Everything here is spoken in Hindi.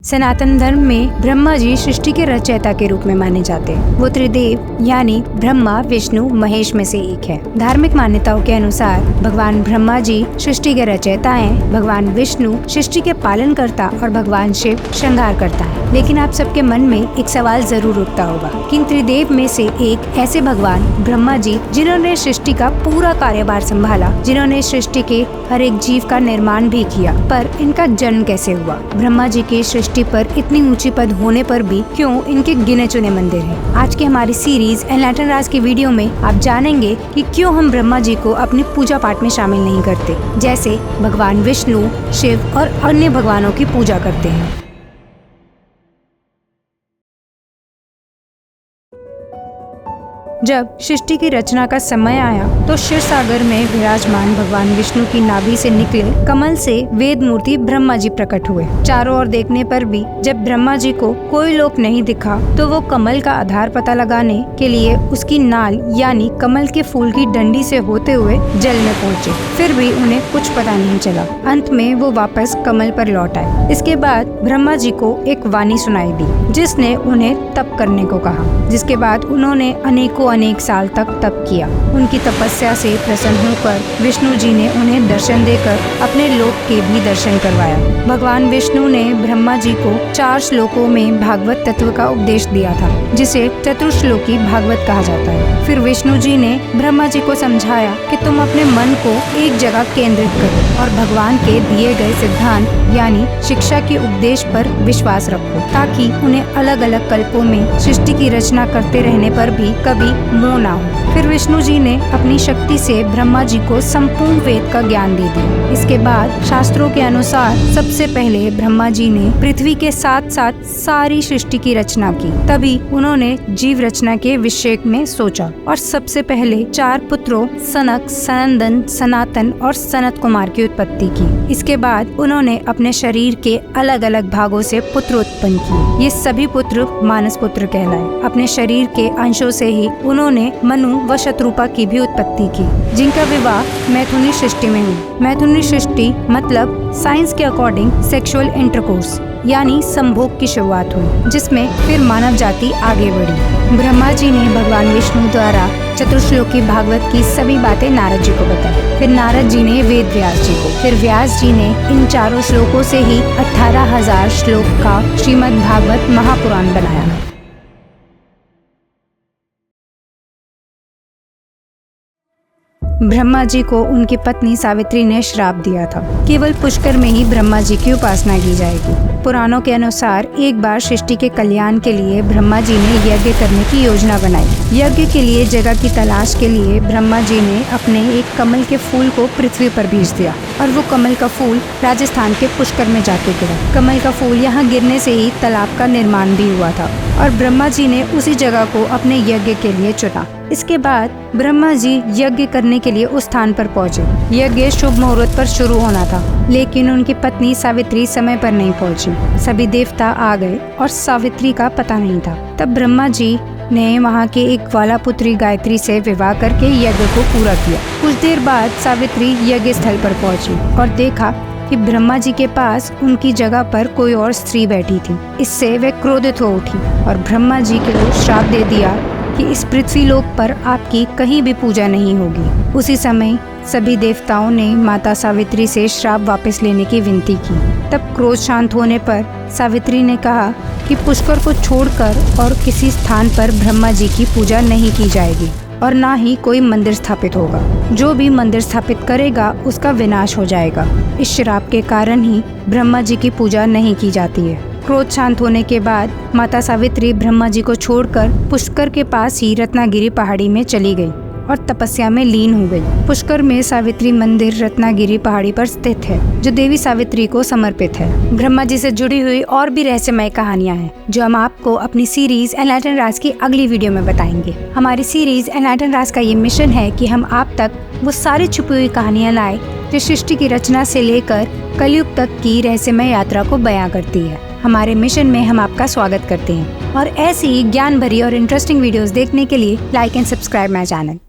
सनातन धर्म में ब्रह्मा जी सृष्टि के रचयिता के रूप में माने जाते हैं। वो त्रिदेव यानी ब्रह्मा, विष्णु, महेश में से एक है। धार्मिक मान्यताओं के अनुसार भगवान ब्रह्मा जी सृष्टि के रचयिता हैं, भगवान विष्णु सृष्टि के पालन करता और भगवान शिव श्रृंगार करता है। लेकिन आप सबके मन में एक सवाल जरूर उठता होगा कि इन त्रिदेव में से एक ऐसे भगवान ब्रह्मा जी जिन्होंने सृष्टि का पूरा कार्यभार संभाला, जिन्होंने सृष्टि के हर एक जीव का निर्माण भी किया, पर इनका जन्म कैसे हुआ? ब्रह्मा जी के सृष्टि पर इतनी ऊंची पद होने पर भी क्यों इनके गिने चुने मंदिर हैं? आज की हमारी सीरीज एनलाइटन राज की वीडियो में आप जानेंगे कि क्यों हम ब्रह्मा जी को अपनी पूजा पाठ में शामिल नहीं करते, जैसे भगवान विष्णु, शिव और अन्य भगवानों की पूजा करते हैं। जब सृष्टि की रचना का समय आया तो क्षीर सागर में विराजमान भगवान विष्णु की नाभि से निकले कमल से वेद मूर्ति ब्रह्मा जी प्रकट हुए। चारों ओर देखने पर भी जब ब्रह्मा जी को कोई लोक नहीं दिखा तो वो कमल का आधार पता लगाने के लिए उसकी नाल यानी कमल के फूल की डंडी से होते हुए जल में पहुँचे। फिर भी उन्हें कुछ पता नहीं चला। अंत में वो वापस कमल पर लौट आए। इसके बाद ब्रह्मा जी को एक वाणी सुनाई दी जिसने उन्हें तप करने को कहा, जिसके बाद उन्होंने अनेक साल तक तप किया। उनकी तपस्या से प्रसन्न होकर विष्णु जी ने उन्हें दर्शन देकर अपने लोक के भी दर्शन करवाया। भगवान विष्णु ने ब्रह्मा जी को 4 श्लोकों में भागवत तत्व का उपदेश दिया था, जिसे चतुर्श्लोकी भागवत कहा जाता है। फिर विष्णु जी ने ब्रह्मा जी को समझाया कि तुम अपने मन को एक जगह केंद्रित करो और भगवान के दिए गए सिद्धांत यानी शिक्षा के उपदेश पर विश्वास रखो, ताकि उन्हें अलग अलग कल्पों में सृष्टि की रचना करते रहने पर भी कभी मोह ना हो। फिर विष्णु जी ने अपनी शक्ति से ब्रह्मा जी को संपूर्ण वेद का ज्ञान दे दिया। इसके बाद शास्त्रों के अनुसार सबसे पहले ब्रह्मा जी ने पृथ्वी के साथ साथ सारी सृष्टि की रचना की। तभी उन्होंने जीव रचना के विषय में सोचा और सबसे पहले 4 पुत्रों सनक, सनंदन, सनातन और सनत कुमार की उत्पत्ति की। इसके बाद उन्होंने अपने शरीर के अलग अलग भागों से पुत्र उत्पन्न किए। ये सभी पुत्र मानस पुत्र कहलाए। अपने शरीर के अंशों से ही उन्होंने मनु व शत्रुपा की भी उत्पत्ति की, जिनका विवाह मैथुनी सृष्टि में हुई। मैथुनी सृष्टि मतलब साइंस के अकॉर्डिंग सेक्सुअल इंटरकोर्स यानी संभोग की शुरुआत हुई, जिसमें फिर मानव जाति आगे बढ़ी। ब्रह्मा जी ने भगवान विष्णु द्वारा चतुर्श्लोकी भागवत की सभी बातें नारद जी को बताई। फिर नारद जी ने वेद व्यास जी को, फिर व्यास जी ने इन 4 श्लोकों से ही 18,000 श्लोक का श्रीमद् भागवत महापुराण बनाया। ब्रह्मा जी को उनकी पत्नी सावित्री ने श्राप दिया था, केवल पुष्कर में ही ब्रह्मा जी की उपासना की जाएगी। पुराणों के अनुसार एक बार सृष्टि के कल्याण के लिए ब्रह्मा जी ने यज्ञ करने की योजना बनाई। यज्ञ के लिए जगह की तलाश के लिए ब्रह्मा जी ने अपने एक कमल के फूल को पृथ्वी पर भेज दिया और वो कमल का फूल राजस्थान के पुष्कर में जाके गिरा। कमल का फूल यहाँ गिरने से ही तालाब का निर्माण भी हुआ था और ब्रह्मा जी ने उसी जगह को अपने यज्ञ के लिए चुना। इसके बाद ब्रह्मा जी यज्ञ करने के लिए उस स्थान पर पहुँचे। यज्ञ शुभ मुहूर्त पर शुरू होना था, लेकिन उनकी पत्नी सावित्री समय पर नहीं पहुँची। सभी देवता आ गए और सावित्री का पता नहीं था। तब ब्रह्मा जी ने वहाँ के एक ग्वाला पुत्री गायत्री से विवाह करके यज्ञ को पूरा किया। कुछ देर बाद सावित्री यज्ञ स्थल पर पहुँची और देखा कि ब्रह्मा जी के पास उनकी जगह पर कोई और स्त्री बैठी थी। इससे वे क्रोधित हो उठी और ब्रह्मा जी को श्राप दे दिया कि इस पृथ्वी लोक पर आपकी कहीं भी पूजा नहीं होगी। उसी समय सभी देवताओं ने माता सावित्री से श्राप वापस लेने की विनती की। तब क्रोध शांत होने पर सावित्री ने कहा कि पुष्कर को छोड़कर और किसी स्थान पर ब्रह्मा जी की पूजा नहीं की जाएगी और ना ही कोई मंदिर स्थापित होगा। जो भी मंदिर स्थापित करेगा उसका विनाश हो जाएगा। इस श्राप के कारण ही ब्रह्मा जी की पूजा नहीं की जाती है। क्रोध शांत होने के बाद माता सावित्री ब्रह्मा जी को छोड़कर पुष्कर के पास ही रत्नागिरी पहाड़ी में चली गई और तपस्या में लीन हो गई। पुष्कर में सावित्री मंदिर रत्नागिरी पहाड़ी पर स्थित है, जो देवी सावित्री को समर्पित है। ब्रह्मा जी से जुड़ी हुई और भी रहस्यमय कहानियां हैं, जो हम आपको अपनी सीरीज एनलाइटन राज की अगली वीडियो में बताएंगे। हमारी सीरीज एनलाइटन राज का ये मिशन है कि हम आप तक वो सारी छुपी हुई कहानियाँ लाए जो सृष्टि की रचना से लेकर कलयुग तक की रहस्यमय यात्रा को बयां करती है। हमारे मिशन में हम आपका स्वागत करते हैं और ऐसी ज्ञान भरी और इंटरेस्टिंग वीडियोस देखने के लिए like and subscribe my channel.